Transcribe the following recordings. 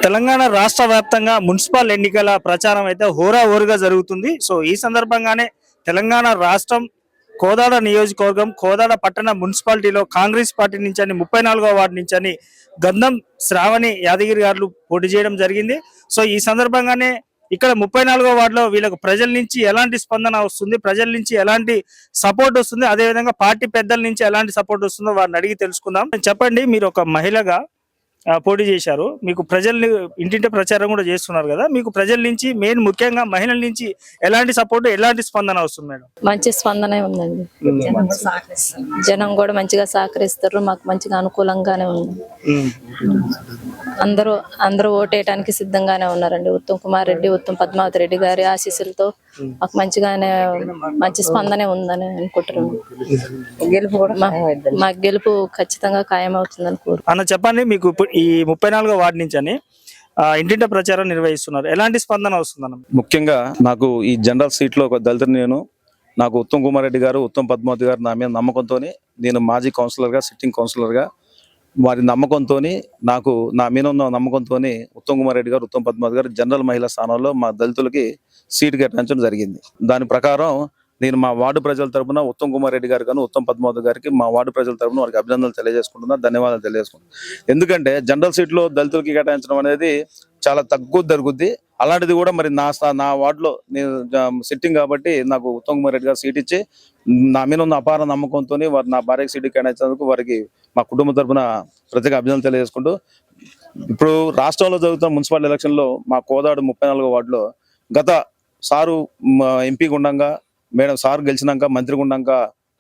తెలంగాణ రాష్ట్ర వ్యాప్తంగా మున్సిపల్ ఎన్నికల ప్రచారం అయితే హోరాహోరుగా జరుగుతుంది. సో ఈ సందర్భంగానే తెలంగాణ రాష్ట్రం కోదాడ నియోజకవర్గం కోదాడ పట్టణ మున్సిపాలిటీలో కాంగ్రెస్ పార్టీ నుంచి 34వ వార్డు నుంచి గంధం శ్రావణి యాదగిరి గారు పోటీ చేయడం జరిగింది. సో ఈ సందర్భంగానే ఇక్కడ 34వ వార్డులో వీళ్ళకు ప్రజల నుంచి ఎలాంటి స్పందన వస్తుంది, ప్రజల నుంచి ఎలాంటి సపోర్ట్ వస్తుంది, అదేవిధంగా పార్టీ పెద్దల నుంచి ఎలాంటి సపోర్ట్ వస్తుందో వారిని అడిగి తెలుసుకుందాం. చెప్పండి, మీరు ఒక మహిళగా పోటీ చేశారు, మీకు ప్రజల్ని ఇంటింటి ప్రచారం కూడా చేస్తున్నారు కదా, మీకు ప్రజల నుంచి మెయిన్ ముఖ్యంగా మహిళల నుంచి ఎలాంటి సపోర్ట్ ఎలాంటి స్పందన వస్తుంది మేడం? మంచి స్పందనే ఉందండి. జనం కూడా మంచిగా సహకరిస్తారు, మాకు మంచిగా అనుకూలంగానే ఉంది. అందరూ ఓటేయడానికి సిద్ధంగానే ఉన్నారండి. ఉత్తమ్ కుమార్ రెడ్డి, ఉత్తమ్ పద్మావతి రెడ్డి గారి ఆశీస్సులతో మాకు మంచి స్పందనే ఉందని అనుకుంటున్నాం. గెలుపు కూడా మా గెలుపు ఖచ్చితంగా ఖాయం అవుతుంది అనుకుంటున్నాం. అన్న చెప్పండి, మీకు ఈ 34వ వార్డు నుంచి ఇంటింటి ప్రచారం నిర్వహిస్తున్నారు, ఎలాంటి స్పందన వస్తుందన్న? ముఖ్యంగా నాకు ఈ జనరల్ సీట్ లో ఒక దళితుని నాకు ఉత్తమ్ కుమార్ రెడ్డి గారు, ఉత్తమ్ పద్మావతి గారు నా మీద నమ్మకంతో, నేను మాజీ కౌన్సిలర్ గా, సిట్టింగ్ కౌన్సిలర్ గా, వారి నమ్మకంతో, నాకు నా మీద ఉన్న నమ్మకంతో ఉత్తమ్ కుమార్ రెడ్డి గారు, ఉత్తమ్ పద్మావతి గారు జనరల్ మహిళా స్థానంలో మా దళితులకి సీటు కేటాయించడం జరిగింది. దాని ప్రకారం నేను మా వార్డు ప్రజల తరపున ఉత్తమ్ కుమార్ రెడ్డి గారు కానీ ఉత్తమ్ పద్మావతి గారికి మా వార్డు ప్రజల తరపున వారికి అభినందనలు తెలియజేసుకుంటున్నా, ధన్యవాదాలు తెలియజేసుకుంటున్నాను. ఎందుకంటే జనరల్ సీట్లో దళితులకి కేటాయించడం అనేది చాలా తక్కువ జరుగుద్ది. అలాంటిది కూడా మరి నా వార్డులో నేను సిట్టింగ్ కాబట్టి నాకు ఉత్తమ్ కుమార్ రెడ్డి గారు సీట్ ఇచ్చి నా మీద ఉన్న అపార నమ్మకంతో వారు నా భార్యకి సీటు కేటాయించినందుకు వారికి మా కుటుంబ తరపున ప్రత్యేక అభినందనలు తెలియజేసుకుంటూ, ఇప్పుడు రాష్ట్రంలో జరుగుతున్న మున్సిపల్ ఎలక్షన్లో మా కోదాడు 34వ వార్డులో గత సారు ఎంపీగా ఉండగా, మేడం సార్ గెలిచినాక మంత్రిగా ఉండక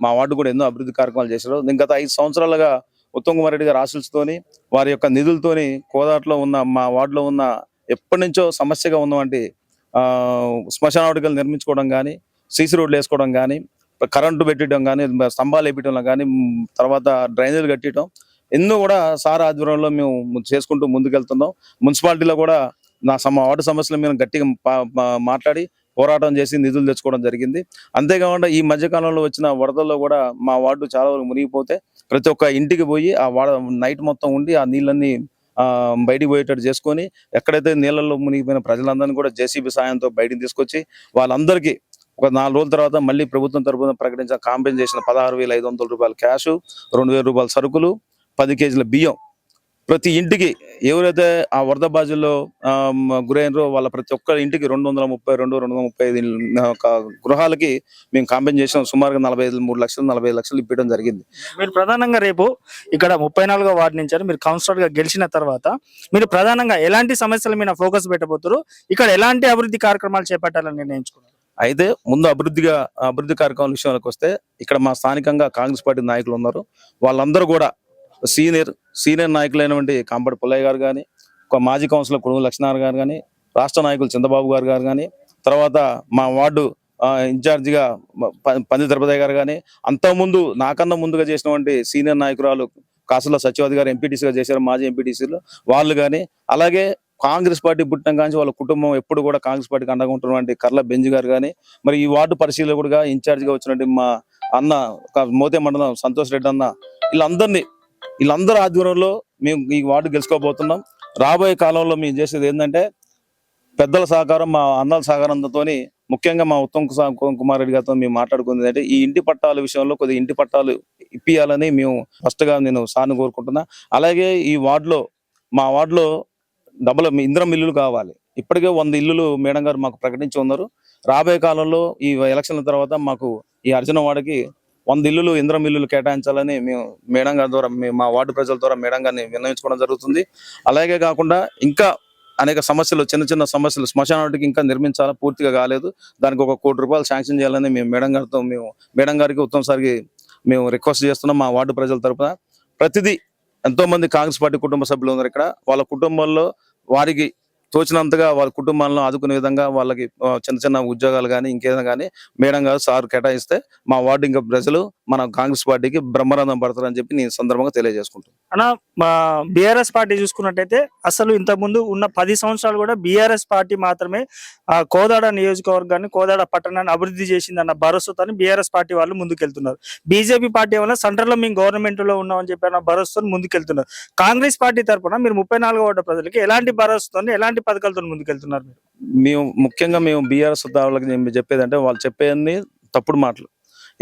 మా వార్డు కూడా ఎన్నో అభివృద్ధి కార్యక్రమాలు చేశారు. నేను గత 5 సంవత్సరాలుగా ఉత్తమ్ కుమార్ రెడ్డి గారి ఆశీస్సుతోని వారి యొక్క నిధులతోని కోదాట్లో ఉన్న మా వార్డులో ఉన్న ఎప్పటి నుంచో సమస్యగా ఉన్నటువంటి శ్మశాన వాటికలు నిర్మించుకోవడం కానీ, సీసీ రోడ్లు వేసుకోవడం కానీ, కరెంటు పెట్టడం కానీ, స్తంభాలు వేయడం కానీ, తర్వాత డ్రైనేజీలు కట్టడం, ఎన్నో కూడా సార్ ఆధ్వర్యంలో మేము చేసుకుంటూ ముందుకెళ్తున్నాం. మున్సిపాలిటీలో కూడా మా వార్డు సమస్యల మీద గట్టిగా మాట్లాడి పోరాటం చేసి నిధులు తెచ్చుకోవడం జరిగింది. అంతేకాకుండా ఈ మధ్యకాలంలో వచ్చిన వరదల్లో కూడా మా వార్డు చాలా వరకు మునిగిపోతే ప్రతి ఒక్క ఇంటికి పోయి ఆ నైట్ మొత్తం ఉండి ఆ నీళ్ళన్నీ బయటికి పోయేటట్టు చేసుకొని, ఎక్కడైతే నీళ్ళల్లో మునిగిపోయిన ప్రజలందరినీ కూడా జేసీబీ సాయంతో బయటికి తీసుకొచ్చి వాళ్ళందరికీ ఒక 4 రోజుల తర్వాత మళ్ళీ ప్రభుత్వం తరఫున ప్రకటించిన కాంపెన్సేషన్ 16,500 రూపాయలు క్యాష్, 2,000 రూపాయల సరుకులు, 10 కేజీల బియ్యం ప్రతి ఇంటికి ఎవరైతే ఆ వరద బాధల్లో గురైనరో వాళ్ళ ప్రతి ఒక్క ఇంటికి 235 గృహాలకి మేము కాంపెన్సేషన్ సుమారుగా 43 లక్షలు 45 లక్షలు ఇప్పడం జరిగింది. మీరు ప్రధానంగా రేపు ఇక్కడ 34వ వార్డు నుంచి మీరు కౌన్సిలర్ గా గెలిచిన తర్వాత మీరు ప్రధానంగా ఎలాంటి సమస్యల మీద ఫోకస్ పెట్టబోతారు, ఇక్కడ ఎలాంటి అభివృద్ధి కార్యక్రమాలు చేపట్టాలని నిర్ణయించుకున్నారు? అయితే ముందు అభివృద్ధి కార్యక్రమాల విషయానికి వస్తే, ఇక్కడ మా స్థానికంగా కాంగ్రెస్ పార్టీ నాయకులు ఉన్నారు. వాళ్ళందరూ కూడా సీనియర్ నాయకులైనటువంటి కాంపటి పుల్లయ్య గారు కానీ, ఒక మాజీ కౌన్సిలర్ కొడుగు లక్ష్మీనారాయణ గారు కానీ, రాష్ట్ర నాయకులు చంద్రబాబు గారు కానీ, తర్వాత మా వార్డు ఇన్ఛార్జిగా పంది తిరుపతి గారు కానీ, అంతకుముందు నాకన్నా ముందుగా చేసినటువంటి సీనియర్ నాయకురాలు కాసుల సత్యవతి గారు ఎంపీటీసీగా చేశారు, మాజీ ఎంపీటీసీలు వాళ్ళు కానీ, అలాగే కాంగ్రెస్ పార్టీ పుట్టిన కానీ వాళ్ళ కుటుంబం ఎప్పుడు కూడా కాంగ్రెస్ పార్టీకి అండగా ఉంటున్నటువంటి కర్ల బెంజ్ గారు కానీ, మరి ఈ వార్డు పరిశీలకుడుగా ఇన్ఛార్జిగా వచ్చినటువంటి మా అన్న మోతే మండలం సంతోష్ రెడ్డి అన్న, వీళ్ళందరూ ఆధ్వర్యంలో మేము ఈ వార్డు గెలుచుకోబోతున్నాం. రాబోయే కాలంలో మేము చేసేది ఏంటంటే, పెద్దల సహకారం, మా అన్నల సహకారంతో, ముఖ్యంగా మా ఉత్తమ్ కుమార్ రెడ్డి గారితో మేము మాట్లాడుకుంది అంటే ఈ ఇంటి పట్టాల విషయంలో కొద్దిగా ఇంటి పట్టాలు ఇప్పియాలని మేము ఫస్ట్ గా నేను సార్ని కోరుకుంటున్నా. అలాగే ఈ వార్డులో మా వార్డులో ఇందిరం ఇల్లులు కావాలి. ఇప్పటికే 100 ఇల్లులు మేడం గారు మాకు ప్రకటించి ఉన్నారు. రాబోయే కాలంలో ఈ ఎలక్షన్ల తర్వాత మాకు ఈ అర్జున వార్డుకి 100 ఇల్లులు ఇందిరం ఇల్లులు కేటాయించాలని మేము మేడం గారి ద్వారా, మా వార్డు ప్రజల ద్వారా మేడం గారిని విన్నవించుకోవడం జరుగుతుంది. అలాగే కాకుండా ఇంకా అనేక సమస్యలు, చిన్న సమస్యలు, శ్మశాన వాటికి ఇంకా నిర్మించాలా, పూర్తిగా కాలేదు. దానికి 1 కోటి రూపాయలు శాంక్షన్ చేయాలని మేము మేడం గారికి ఉత్తమ్ సార్కి మేము రిక్వెస్ట్ చేస్తున్నాం. మా వార్డు ప్రజల తరఫున ప్రతిదీ ఎంతో మంది కాంగ్రెస్ పార్టీ కుటుంబ సభ్యులు ఉన్నారు ఇక్కడ. వాళ్ళ కుటుంబాల్లో వారికి తోచినంతగా వాళ్ళ కుటుంబాలను ఆదుకునే విధంగా వాళ్ళకి చిన్న ఉద్యోగాలు కానీ ఇంకేదైనా కానీ మేడం గారు సార్ కేటాయిస్తే మా వార్డు ఇంకా ప్రజలు మన కాంగ్రెస్ పార్టీకి బ్రహ్మరంధం పడతారని చెప్పి నేను ఈ సందర్భంగా తెలియజేసుకుంటాను. అన్న మా బీఆర్ఎస్ పార్టీ చూసుకున్నట్టయితే అసలు ఇంత ముందు ఉన్న 10 సంవత్సరాలు కూడా బీఆర్ఎస్ పార్టీ మాత్రమే కోదాడ నియోజకవర్గాన్ని కోదాడ పట్టణాన్ని అభివృద్ధి చేసిందన్న భరోసాతో బీఆర్ఎస్ పార్టీ వాళ్ళు ముందుకెళ్తున్నారు. బీజేపీ పార్టీ వల్ల సెంట్రల్ లో మేము గవర్నమెంట్ లో ఉన్నామని చెప్పి అన్న భరోసాతో ముందుకెళ్తున్నారు. కాంగ్రెస్ పార్టీ తరఫున మీరు 34వ వార్డు ప్రజలకి ఎలాంటి భరోసాతో ఎలాంటి పథకాలతో ముందుకెళ్తున్నారు? మేము ముఖ్యంగా బీఆర్ఎస్ వాళ్ళకి నేను చెప్పేదంటే వాళ్ళు చెప్పేది తప్పుడు మాటలు.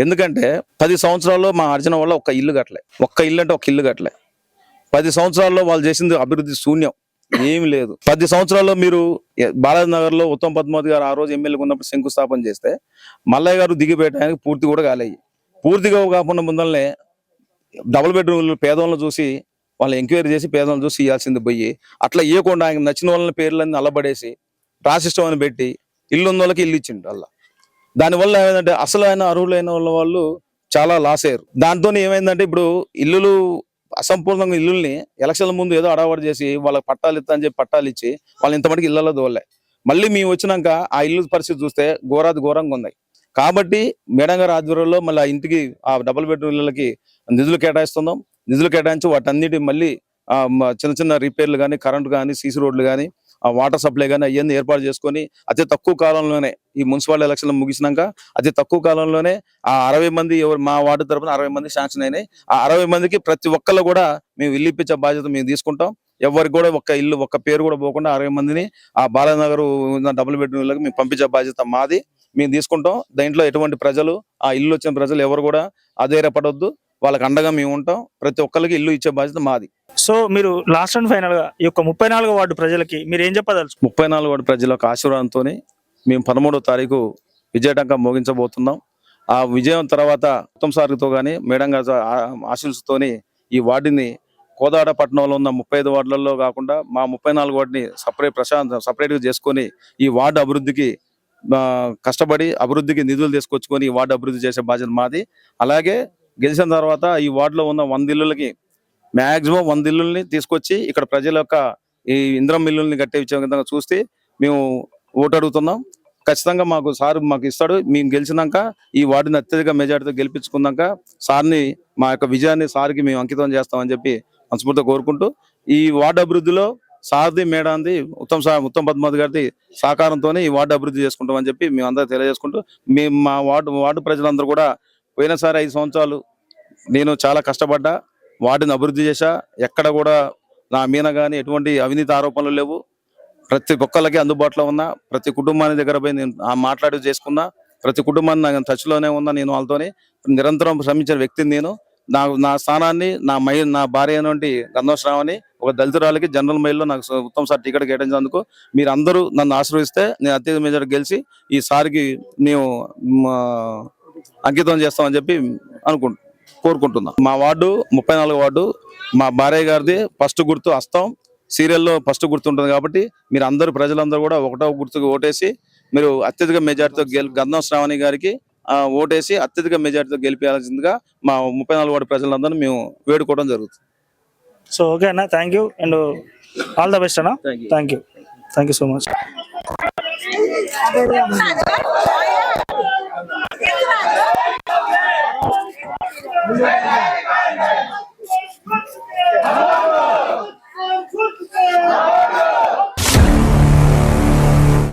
ఎందుకంటే 10 సంవత్సరాల్లో మా అర్జున వల్ల ఒక్క ఇల్లు కట్టలే, ఒక్క ఇల్లు కట్టలే. 10 సంవత్సరాల్లో వాళ్ళు చేసింది అభివృద్ధి శూన్యం, ఏమి లేదు. 10 సంవత్సరాల్లో మీరు బాలాజీ నగర్ లో ఉత్తమ్ పద్మావతి గారు ఆ రోజు ఎమ్మెల్యేగా ఉన్నప్పుడు శంకుస్థాపన చేస్తే మల్లయ్య గారు దిగిపోయడానికి పూర్తి కూడా కాలేయి. పూర్తిగా కాకుండా ముందరనే డబుల్ బెడ్రూమ్ పేదవాళ్ళని చూసి వాళ్ళు ఎంక్వైరీ చేసి పేదవాళ్ళని చూసి ఇవ్వాల్సింది పోయి అట్లా ఇవ్వకుండా ఆయన నచ్చిన వాళ్ళని పేర్లన్నీ అల్లబడేసి ట్రాన్సిస్టమ్ అని పెట్టి ఇల్లు ఉన్న వాళ్ళకి ఇల్లు ఇచ్చిండు. అలా దానివల్ల ఏమైందంటే అసలు ఆయన అర్హులైన వాళ్ళు చాలా లాస్ అయ్యారు. దాంతో ఏమైందంటే ఇప్పుడు ఇల్లులు అసంపూర్ణంగా ఇల్లుల్ని ఎలక్షన్ల ముందు ఏదో అడవాడు చేసి వాళ్ళకి పట్టాలు ఇస్తా అని చెప్పి పట్టాలు ఇచ్చి వాళ్ళు ఇంతమందికి ఇళ్లలో దోలే. మళ్ళీ మేము వచ్చినాక ఆ ఇల్లు పరిస్థితి చూస్తే ఘోరంగా ఉన్నాయి. కాబట్టి మేడం గారి ఆధ్వర్యంలో మళ్ళీ ఆ ఇంటికి ఆ డబుల్ బెడ్రూమ్ ఇళ్ళకి నిధులు కేటాయిస్తున్నాం. నిధులు కేటాయించి వాటన్నిటి మళ్ళీ చిన్న చిన్న రిపేర్లు కానీ, కరెంటు కానీ, సీసీ రోడ్లు కానీ, ఆ వాటర్ సప్లై కానీ అవన్నీ ఏర్పాటు చేసుకొని అతి తక్కువ కాలంలోనే ఈ మున్సిపల్ ఎలక్షన్లు ముగిసినాక అతి తక్కువ కాలంలోనే ఆ 60 మంది మా వార్డు తరపున 60 మంది శాంక్షన్ అయినాయి. ఆ 60 మందికి ప్రతి ఒక్కళ్ళు కూడా మేము ఇల్లు ఇప్పించే బాధ్యత మేము తీసుకుంటాం. ఎవరికి కూడా ఒక్క పేరు కూడా పోకుండా 60 మందిని ఆ బాలానగర్ డబుల్ బెడ్రూమ్ ఇళ్ళకి మేము పంపించే బాధ్యత మాది, మేము తీసుకుంటాం. దీంట్లో ఎటువంటి ప్రజలు ఆ ఇల్లు వచ్చిన ప్రజలు ఎవరు కూడా అధైర్యపడొద్దు, వాళ్ళకి అండగా మేము ఉంటాం. ప్రతి ఒక్కరికి ఇల్లు ఇచ్చే బాధ్యత మాది. సో మీరు లాస్ట్ అండ్ ఫైనల్ గా ఈ యొక్క 34వ వార్డు ప్రజలకి మీరు ఏం చెప్పదలుచు? 34 వార్డు ప్రజలకు ఆశీర్వాదంతో మేము 13వ తారీఖు విజయటంకం మోగించబోతున్నాం. ఆ విజయం తర్వాత ఉత్తమ్ సార్తో కానీ మేడం గారి ఆశీస్సుతోని ఈ వార్డుని కోదాడ పట్టణంలో ఉన్న 35 వార్డులలో కాకుండా మా 34 వార్డుని సపరేట్గా చేసుకొని ఈ వార్డు అభివృద్ధికి కష్టపడి అభివృద్ధికి నిధులు తీసుకొచ్చుకొని ఈ వార్డు అభివృద్ధి చేసే బాధ్యత మాది. అలాగే గెలిచిన తర్వాత ఈ వార్డులో ఉన్న 100 ఇళ్ళకి మ్యాక్సిమం 100 ఇళ్ళని తీసుకొచ్చి ఇక్కడ ప్రజల యొక్క ఈ ఇంద్రం ఇళ్ళని కట్టించే విధంగా చూస్తే మేము ఓటు అడుగుతున్నాం. ఖచ్చితంగా మాకు ఇస్తాడు. మేము గెలిచినాక ఈ వార్డుని అత్యధిక మెజార్టీతో గెలిపించుకున్నాక సార్ని మా యొక్క విజయాన్ని సార్కి మేము అంకితం చేస్తామని చెప్పి మనస్ఫూర్తిగా కోరుకుంటూ ఈ వార్డు అభివృద్ధిలో సార్ది మేడాంది ఉత్తమ్ పద్మావతి గారిది సహకారంతోనే ఈ వార్డు అభివృద్ధి చేసుకుంటామని చెప్పి మేము అందరూ తెలియజేసుకుంటూ మేము మా వార్డు ప్రజలందరూ కూడా పోయినసారి 5 సంవత్సరాలు నేను చాలా కష్టపడ్డా, వార్డుని అభివృద్ధి చేశా. ఎక్కడ కూడా నా మీద కానీ ఎటువంటి అవినీతి ఆరోపణలు లేవు. ప్రతి ఒక్కళ్ళకి అందుబాటులో ఉన్నా, ప్రతి కుటుంబాన్ని దగ్గర పోయి నేను మాట్లాడి చేసుకున్నా, ప్రతి కుటుంబాన్ని నాకు టచ్లోనే ఉన్నా. నేను వాళ్ళతోనే నిరంతరం శ్రమించిన వ్యక్తిని. నేను నా స్థానాన్ని నా భార్య అయినటువంటి గంధం శ్రావణి ఒక దళితురాలకి జనరల్ మైల్లో నాకు ఉత్తమ్ సార్ టికెట్ కేటాయించినందుకు మీరు అందరూ నన్ను ఆశీర్వదిస్తే నేను అత్యధిక మెజారిటీ గెలిచి ఈ సార్కి మేము అంకితం చేస్తామని చెప్పి కోరుకుంటున్నాం. మా వార్డు 34 వార్డు మా భార్య గారిది ఫస్ట్ గుర్తు హస్తం. సీరియల్లో ఫస్ట్ గుర్తు ఉంటుంది కాబట్టి మీరు అందరూ ప్రజలందరూ కూడా ఒకటో గుర్తుకు ఓటేసి మీరు అత్యధిక మెజార్టీతో గంధం శ్రావణి గారికి ఓటేసి అత్యధిక మెజార్టీతో గెలిపించాల్సిందిగా మా 34 వార్డు ప్రజలందరూ మేము వేడుకోవడం జరుగుతుంది. సో ఓకే అన్న, thank you and all the best అన్న. Thank you so much.